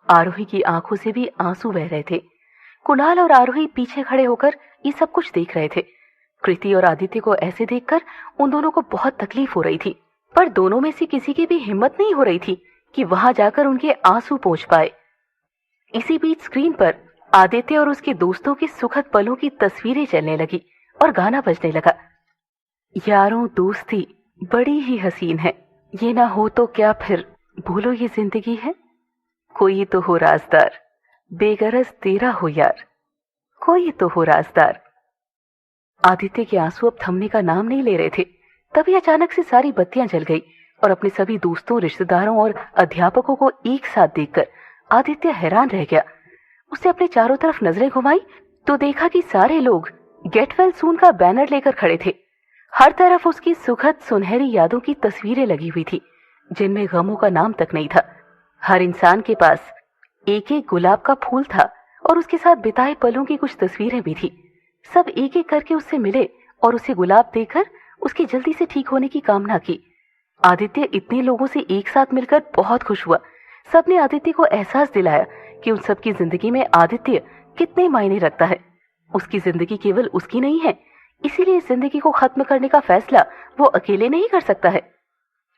आरोही की आंखों से भी आंसू बह रहे थे। कुणाल और आरोही पीछे खड़े होकर ये सब कुछ देख रहे थे। कृति और आदित्य को ऐसे देखकर उन दोनों को बहुत तकलीफ हो रही थी, पर दोनों में से किसी की भी हिम्मत नहीं हो रही थी कि वहां जाकर उनके आंसू पोंछ पाए। इसी बीच स्क्रीन पर आदित्य और उसके दोस्तों की सुखद पलों की तस्वीरें चलने लगी और गाना बजने लगा। यारों दोस्ती बड़ी ही हसीन है, ये ना हो तो क्या फिर बोलो ये जिंदगी है। कोई तो हो राजदार, बेगरज तेरा हो यार, कोई तो हो राजदार। आदित्य के आंसू अब थमने का नाम नहीं ले रहे थे। तभी अचानक से सारी बत्तियां जल गई और अपने सभी दोस्तों, रिश्तेदारों और अध्यापकों को एक साथ देखकर आदित्य हैरान रह गया। उसने अपने चारों तरफ नजरें घुमाई तो देखा कि सारे लोग गेट वेल सून का बैनर लेकर खड़े थे। हर तरफ उसकी सुखद सुनहरी यादों की तस्वीरें लगी हुई थी, जिनमें गमों का नाम तक नहीं था। हर इंसान के पास एक एक गुलाब का फूल था और उसके साथ बिताए पलों की कुछ तस्वीरें भी थी। सब एक एक करके उससे मिले और उसे गुलाब देकर उसके जल्दी से ठीक होने की कामना की। आदित्य इतने लोगों से एक साथ मिलकर बहुत खुश हुआ। सबने आदित्य को एहसास दिलाया कि उन सबकी जिंदगी में आदित्य कितने मायने रखता है। उसकी जिंदगी केवल उसकी नहीं है, इसीलिए इस जिंदगी को खत्म करने का फैसला वो अकेले नहीं कर सकता है।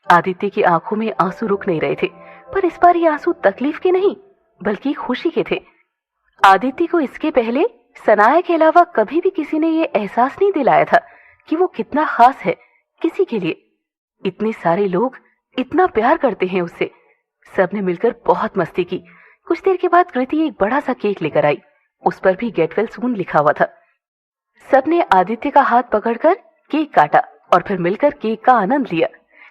आदित्य की आंखों में आंसू रुक नहीं रहे थे, पर इस बार ये आंसू तकलीफ के नहीं बल्कि खुशी के थे। आदित्य को इसके पहले सनाया के अलावा कभी भी किसी ने ये एहसास नहीं दिलाया था कि वो कितना खास है किसी के लिए। इतने सारे लोग इतना प्यार करते हैं उससे। सबने मिलकर बहुत मस्ती की। कुछ देर के बाद कृति एक बड़ा सा केक लेकर आई। उस पर भी गेट वेल सून लिखा हुआ था। सबने आदित्य का हाथ पकड़कर केक काटा और फिर मिलकर केक का आनंद लिया।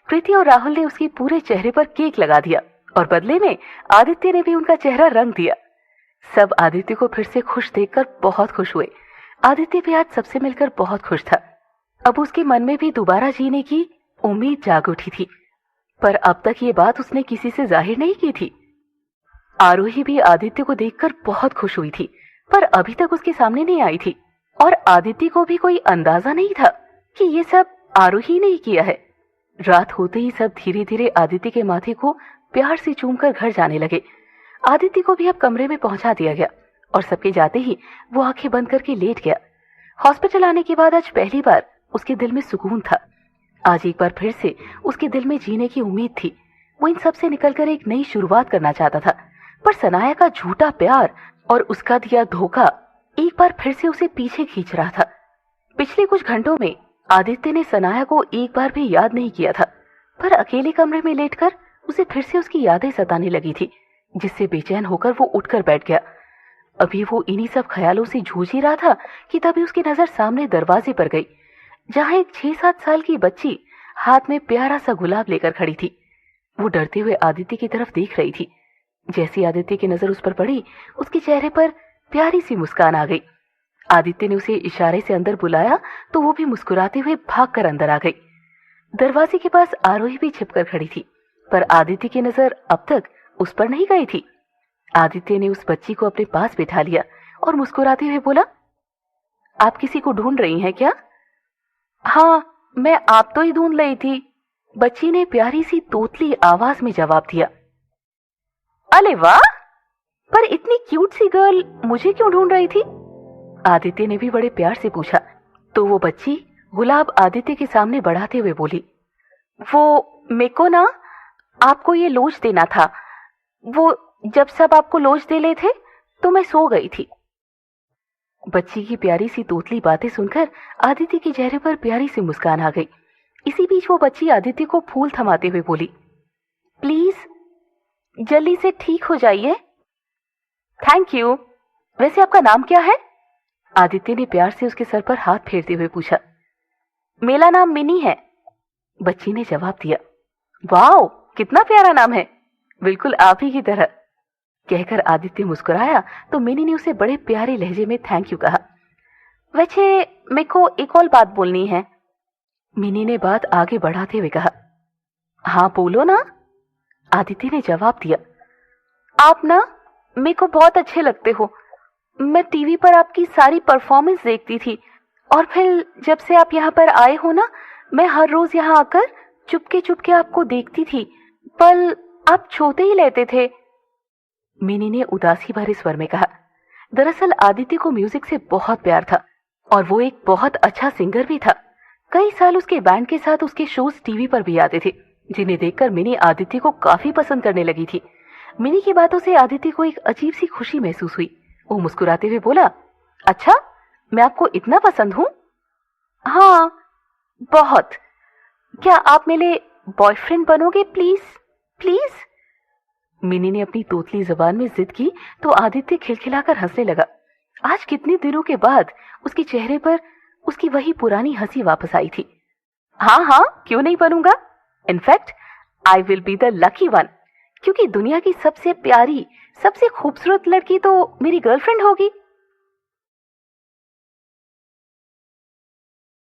कृति और राहुल ने उसके पूरे चेहरे पर केक लगा दिया और बदले में आदित्य ने भी उनका चेहरा रंग दिया। सब आदित्य को फिर से खुश देखकर बहुत खुश हुए। आदित्य भी आज सबसे मिलकर बहुत खुश था। अब उसके मन में भी दोबारा जीने की उम्मीद जाग उठी थी, पर अब तक ये बात उसने किसी से जाहिर नहीं की थी। आरोही भी आदित्य को देखकर बहुत खुश हुई थी, पर अभी तक उसके सामने नहीं आई थी और आदित्य को भी कोई अंदाजा नहीं था कि ये सब आरोही ने ही किया है। रात होते ही सब धीरे धीरे आदित्य के माथे को प्यार से चूमकर घर जाने लगे। आदित्य को भी अब कमरे में पहुंचा दिया गया और सबके जाते ही वो आंखें बंद करके लेट गया। हॉस्पिटल आने के बाद आज पहली बार उसके दिल में सुकून था। आज एक बार फिर से उसके दिल में जीने की उम्मीद थी। वो इन सब से निकलकर एक नई शुरुआत करना चाहता था, पर सनाया का झूठा प्यार और उसका दिया धोखा एक बार फिर से उसे पीछे खींच रहा था। पिछले कुछ घंटों में आदित्य ने सनाया को एक बार भी याद नहीं किया था, पर अकेले कमरे में लेटकर उसे फिर से उसकी यादें सताने लगी थी, जिससे बेचैन होकर वो उठकर बैठ गया। अभी वो इन्हीं सब ख्यालों से जूझ ही रहा था कि तभी उसकी नजर सामने दरवाजे पर गई, जहां एक 6-7 साल की बच्ची हाथ में प्यारा सा गुलाब लेकर खड़ी थी। वो डरते हुए आदित्य की तरफ देख रही थी। जैसी आदित्य की नजर उस पर पड़ी, उसके चेहरे पर प्यारी सी मुस्कान आ गई। आदित्य ने उसे इशारे से अंदर बुलाया तो वो भी मुस्कुराते हुए भागकर अंदर आ गई। दरवाजे के पास आरोही भी छिपकर खड़ी थी, पर आदित्य की नजर अब तक उस पर नहीं गई थी। आदित्य ने उस बच्ची को अपने पास बिठा लिया और मुस्कुराते हुए बोला, आप किसी को ढूंढ रही हैं क्या? हाँ, मैं आप तो ही ढूंढ रही थी, बच्ची ने प्यारी सी तोतली आवाज में जवाब दिया। अरे वाह, पर इतनी क्यूट सी गर्ल मुझे क्यों ढूंढ रही थी? आदित्य ने भी बड़े प्यार से पूछा। तो वो बच्ची गुलाब आदित्य के सामने बढ़ाते हुए बोली, वो मेको ना आपको ये लोच देना था। वो जब सब आपको लोच दे ले थे तो मैं सो गई थी। बच्ची की प्यारी सी तोतली बातें सुनकर आदित्य के चेहरे पर प्यारी सी मुस्कान आ गई। इसी बीच वो बच्ची आदित्य को फूल थमाते हुए बोली, प्लीज जल्दी से ठीक हो जाइए। Thank you. वैसे आपका नाम क्या है? आदित्य ने प्यार से उसके सर पर हाथ फेरते हुए पूछा। मेरा नाम मिनी है, बच्ची ने जवाब दिया। वाओ, कितना प्यारा नाम है, बिल्कुल आप ही की तरह। कहकर आदित्य मुस्कुराया तो मिनी ने उसे बड़े प्यारे लहजे में थैंक यू कहा। वैसे मेरे को एक और बात बोलनी है, मिनी ने बात आगे बढ़ाते हुए कहा। हाँ बोलो ना, आदित्य ने जवाब दिया। आप ना मेरे को बहुत अच्छे लगते हो। मैं टीवी पर आपकी सारी परफॉर्मेंस देखती थी और फिर जब से आप यहाँ पर आए हो ना, मैं हर रोज यहाँ आकर चुपके चुपके आपको देखती थी, पर आप छोते ही लेते थे। मिनी ने उदासी भरे स्वर में कहा। दरअसल आदित्य को म्यूजिक से बहुत प्यार था और वो एक बहुत अच्छा सिंगर भी था। कई साल उसके बैंड के साथ उसके शोज टीवी पर भी आते थे, जिन्हें देखकर मिनी आदित्य को काफी पसंद करने लगी थी। मिनी की बातों से आदित्य को एक अजीब सी खुशी महसूस हुई। वो मुस्कुराते हुए बोला, अच्छा, मैं आपको इतना पसंद हूँ? हाँ, बहुत। क्या आप मेरे बॉयफ्रेंड बनोगे प्लीज? प्लीज? मिनी ने अपनी तोतली जबान में जिद की तो आदित्य खिलखिलाकर हंसने लगा। आज कितने दिनों के बाद उसके चेहरे पर उसकी वही पुरानी हंसी वापस आई थी। हाँ हाँ, क्यों नहीं बनूंगा? In fact I will be the lucky one, क्योंकि दुनिया की सबसे प्यारी, सबसे खूबसूरत लड़की तो मेरी गर्लफ्रेंड होगी।